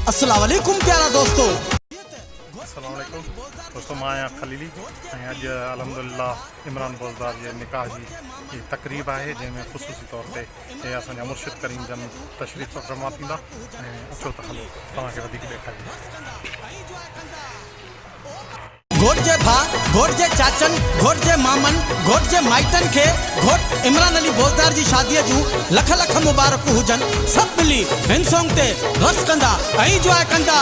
अस्सलाम वालेकुम प्यारा दोस्तों। अस्सलाम वालेकुम दोस्तों, मां आहियां खलीली ऐं अॼु अल्हम्दुलिल्लाह इमरान बोज़दार जे निकाह जी तक़रीब आहे, जंहिंमें ख़ुसूसी तौर ते हे असांजा मुर्शिद करीम जन तशरीफ़ फरमा थींदा। ऐं अचो त हलो तव्हांखे वधीक ॾेखारियूं। घोट जे भा, घोट जे चाचन, घोट जे मामन, घोट जे माइटन के घोट इमरान अली बोज़दार जी शादी जूं लख लख मुबारक हुजन। सब मिली हिन सॉन्ग ते रस कंदा ऐं एंजॉय कंदा।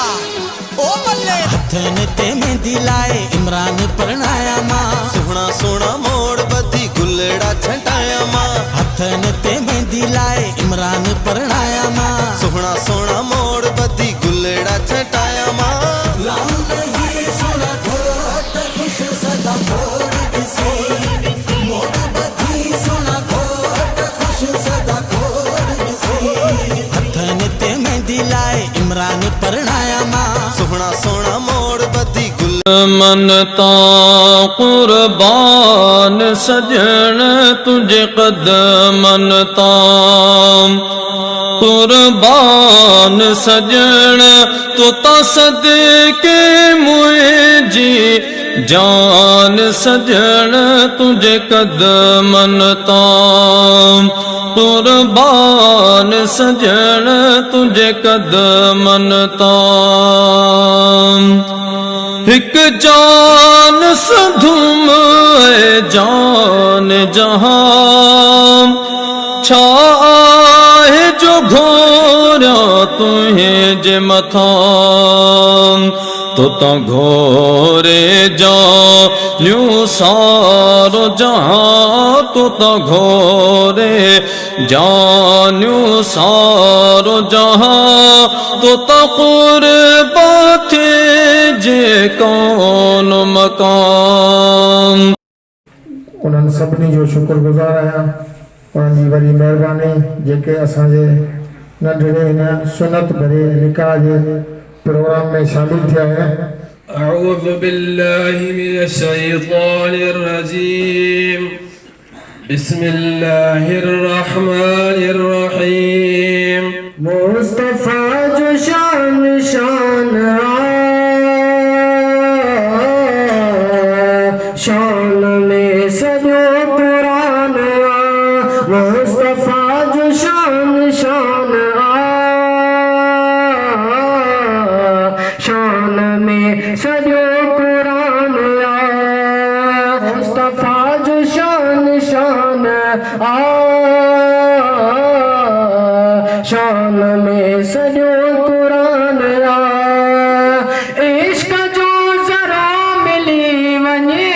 ओ बल्ले हथन ते मेहंदी लाए इमरान परणाया मां, सोहना सोहना मोड़ बधी गुलड़ा छटाया मां। हथन ते मेहंदी लाए इमरान परणाया मां, सोहना सोहना मोड़ बधी गुलड़ा छटाया मां। इमरान परणाया मां, सोहना सोहना मोड़ बधी गुल मनता कुर्बान सजन तुझे कदमनता कुर्बान सजन तो सदके मुझी जान सजन तुझे कदमनता कुर्बान सजन तुझे कदमनता। एक जान सधुम जान जहां छा है जो घोरा तुहें जे मथा तो घोरे जान्यू सारो जहां तो घोरे जान्यू सारो जहां तो कुर्बा थे जे कौन मकान। उन्हनि सभिनी जो शुक्रगुज़ार आहियां, उन्हनि जी वॾी महिरबानी जेके असांजे नंढड़े हिन सुनत भरे निकाह जे प्रोग्राम में शामिल थिया आहिनि। अऊज़ु बिल्लाहि मिनश शैतानिर रजीम, बिस्मिल्लाहिर रहमानिर रहीम। मुस्तफा जो शान शान शान में सजो कुरान मुस्तफा जो शान शान शान में सजो कुरान मुस्तफा जो शान शान शान में सजो कुरान इश्क जो जरा मिली वने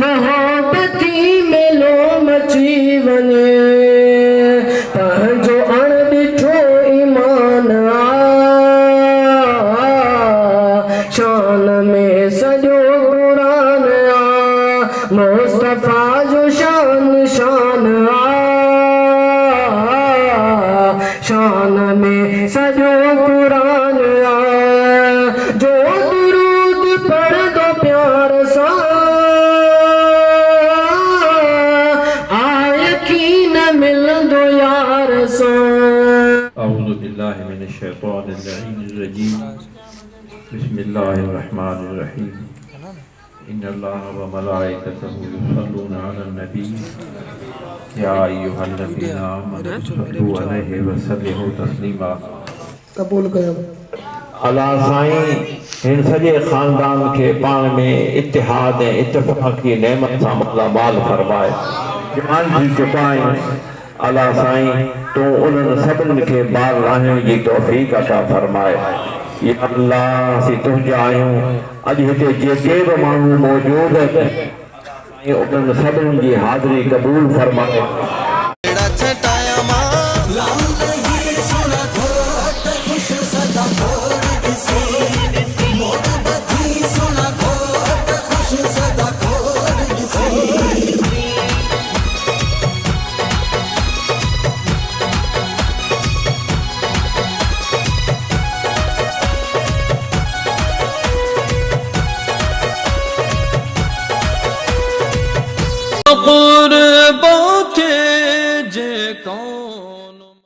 मोहब्बती मेलो मची वने जो अण ॾिठो ईमान शान में सजो कुरान मुस्तफा जो शान शान शान में सजो कुरान जो दुरूद पढ़ दो प्यार सा यकीन मिल दो यार सा। अऊज़ु बिल्लाहि मिनश शैतानिर रजीम, बिस्मिल्लाहिर रहमानिर रहीम। इन्नल्लाहा व मलाइकतहु युसल्लूना अलन नबी या अय्युहल्लज़ीना आमनू सल्लू अलैहि व सल्लिमू तस्लीमा। कबूल कयो। अल्लाह साईं हिन सॼे ख़ानदान खे पाण में इत्तिहाद ऐं इत्तिफ़ाक़ की नेमत सां मालामाल फरमाए। जवान जी चुकाई अल्लाह साईं तूं उन्हनि सभिनी खे बार रहण जी तौफ़ीक़ अता फरमाए। या अल्लाह असीं तुंहिंजा आहियूं। अॼु हिते जेके बि माण्हू मौजूद आहिनि उन्हनि सभिनी जी हाज़िरी क़बूल फरमाए। छटाया मां कुर्बान